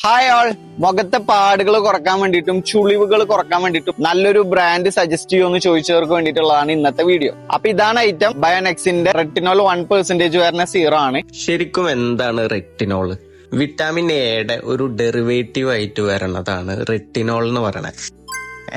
Hi all, മുഖത്തെ പാടുകൾ കുറക്കാൻ വേണ്ടിയിട്ടും ചുളിവുകൾ കുറക്കാൻ വേണ്ടിയിട്ടും നല്ലൊരു ബ്രാൻഡ് സജസ്റ്റ് ചെയ്യുമെന്ന് ചോദിച്ചവർക്ക് വേണ്ടിയിട്ടുള്ളതാണ് ഇന്നത്തെ വീഡിയോ. അപ്പൊ ഇതാണ് ഐറ്റം. ബയോനെക്സിന്റെ റെറ്റിനോൾ 1% വരുന്ന സീറോ ആണ്. ശരിക്കും എന്താണ് റെറ്റിനോൾ? വിറ്റാമിൻ എയുടെ ഒരു ഡെറിവേറ്റീവ് ആയിട്ട് വരണതാണ് റെറ്റിനോൾ എന്ന് പറയുന്നത്.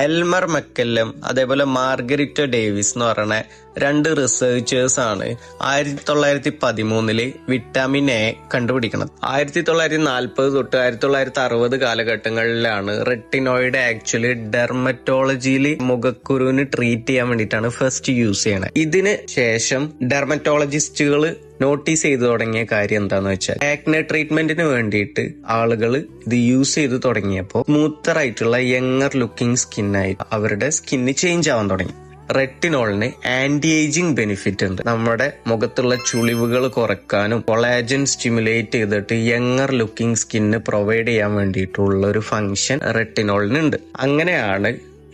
എൽമർ മെക്കല്ലം അതേപോലെ മാർഗരിറ്റ ഡേവിസ് എന്ന് പറയുന്ന രണ്ട് റിസർച്ചേഴ്സ് ആണ് 1913 വിറ്റാമിൻ എ കണ്ടുപിടിക്കുന്നത്. 1940 തൊട്ട് 1960 കാലഘട്ടങ്ങളിലാണ് റെറ്റിനോയിഡ് ആക്ച്വലി ഡെർമറ്റോളജിയിൽ മുഖക്കുരുവിന് ട്രീറ്റ് ചെയ്യാൻ വേണ്ടിയിട്ടാണ് ഫസ്റ്റ് യൂസ് ചെയ്യണത്. ഇതിന് ശേഷം ഡെർമറ്റോളജിസ്റ്റുകൾ നോട്ടീസ് ചെയ്തു തുടങ്ങിയ കാര്യം എന്താന്ന് വെച്ചാൽ ആക്നെ ട്രീറ്റ്മെന്റിന് വേണ്ടിയിട്ട് ആളുകൾ ഇത് യൂസ് ചെയ്ത് തുടങ്ങിയപ്പോൾ സ്മൂത്തർ ആയിട്ടുള്ള യങ്ങർ ലുക്കിംഗ് സ്കിന്നായി അവരുടെ സ്കിന്ന് ചേഞ്ച് ആവാൻ തുടങ്ങി. റെറ്റിനോളിന് ആന്റി ഏജിങ് ബെനിഫിറ്റ് ഉണ്ട്. നമ്മുടെ മുഖത്തുള്ള ചുളിവുകൾ കുറക്കാനും കൊളാജൻ സ്റ്റിമുലേറ്റ് ചെയ്തിട്ട് യങ്ങർ ലുക്കിംഗ് സ്കിന്ന് പ്രൊവൈഡ് ചെയ്യാൻ വേണ്ടിയിട്ടുള്ള ഒരു ഫംഗ്ഷൻ റെറ്റിനോളിനുണ്ട്. അങ്ങനെയാണ്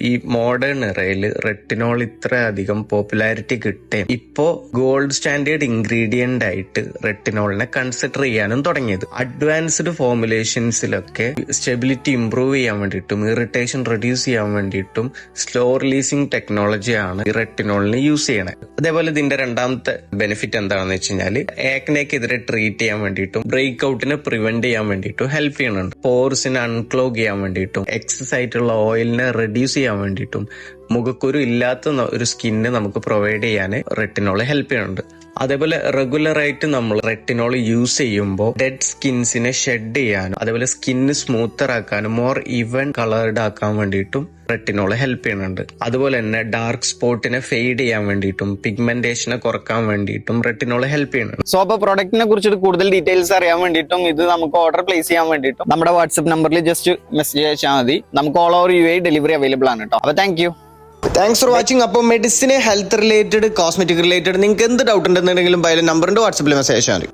ഈ മോഡേൺ ഇറയിൽ റെറ്റിനോൾ ഇത്ര അധികം പോപ്പുലാരിറ്റി കിട്ടുകയും ഇപ്പോ ഗോൾഡ് സ്റ്റാൻഡേർഡ് ഇൻഗ്രീഡിയന്റ് ആയിട്ട് റെറ്റിനോളിനെ കൺസിഡർ ചെയ്യാനും തുടങ്ങിയത്. അഡ്വാൻസ്ഡ് ഫോർമുലേഷൻസിലൊക്കെ സ്റ്റെബിലിറ്റി ഇംപ്രൂവ് ചെയ്യാൻ വേണ്ടിയിട്ടും ഇറിറ്റേഷൻ റെഡ്യൂസ് ചെയ്യാൻ വേണ്ടിയിട്ടും സ്ലോ റിലീസിംഗ് ടെക്നോളജിയാണ് ഈ റെറ്റിനോളിന് യൂസ് ചെയ്യണത്. അതേപോലെ ഇതിന്റെ രണ്ടാമത്തെ ബെനിഫിറ്റ് എന്താണെന്ന് വെച്ച് കഴിഞ്ഞാൽ ആക്നെക്കെതിരെ ട്രീറ്റ് ചെയ്യാൻ വേണ്ടിയിട്ടും ബ്രേക്ക് ഔട്ടിനെ പ്രിവെന്റ് ചെയ്യാൻ വേണ്ടിയിട്ടും ഹെൽപ്പ് ചെയ്യുന്നുണ്ട്. പോർസിനെ അൺക്ലോഗ് ചെയ്യാൻ വേണ്ടിയിട്ടും എക്സസ് ആയിട്ടുള്ള ഓയിലിനെ റെഡ്യൂസ് ചെയ്യാൻ വേണ്ടിയിട്ടും മുഖക്കുരു ഇല്ലാത്ത ഒരു സ്കിന്ന് നമുക്ക് പ്രൊവൈഡ് ചെയ്യാൻ റെറ്റിനോൾ ഹെൽപ്പ് ചെയ്യുന്നുണ്ട്. അതേപോലെ റെഗുലർ ആയിട്ട് നമ്മൾ റെറ്റിനോൾ യൂസ് ചെയ്യുമ്പോൾ ഡെഡ് സ്കിൻസിനെ ഷെഡ് ചെയ്യാനും അതേപോലെ സ്കിന്ന് സ്മൂത്തർ ആക്കാനും മോർ ഈവൻ കളേർഡ് ആക്കാൻ വേണ്ടിയിട്ടും റെറ്റിനോൾ ഹെൽപ്പ് ചെയ്യുന്നുണ്ട്. അതുപോലെ തന്നെ ഡാർക്ക് സ്പോട്ടിനെ ഫെയ്ഡ് ചെയ്യാൻ വേണ്ടിയിട്ടും പിഗ്മെന്റേഷനെ കുറക്കാൻ വേണ്ടിയിട്ടും റെറ്റിനോൾ ഹെൽപ്പ് ചെയ്യുന്നുണ്ട്. സോ അപ്പൊ പ്രൊഡക്റ്റിനെ കുറിച്ചിട്ട് കൂടുതൽ ഡീറ്റെയിൽസ് അറിയാൻ വേണ്ടിയിട്ടും ഇത് നമുക്ക് ഓർഡർ പ്ലേസ് ചെയ്യാൻ വേണ്ടിയിട്ടും നമ്മുടെ വാട്സ്ആപ്പ് നമ്പറിൽ ജസ്റ്റ് മെസ്സേജ് അയച്ചാൽ മതി. നമുക്ക് all over UAE delivery available ആണ് കേട്ടോ. അപ്പൊ താങ്ക്സ് ഫോർ വാച്ചിങ്. അപ്പോൾ medicine, health related, cosmetic related നിങ്ങൾക്ക് എന്ത് ഡൗട്ട് ഉണ്ടെന്നുണ്ടെങ്കിലും നമ്പറിന്റെ വാട്സ്ആപ്പിൽ മെസ്സേജ് അയച്ചാൽ മതി.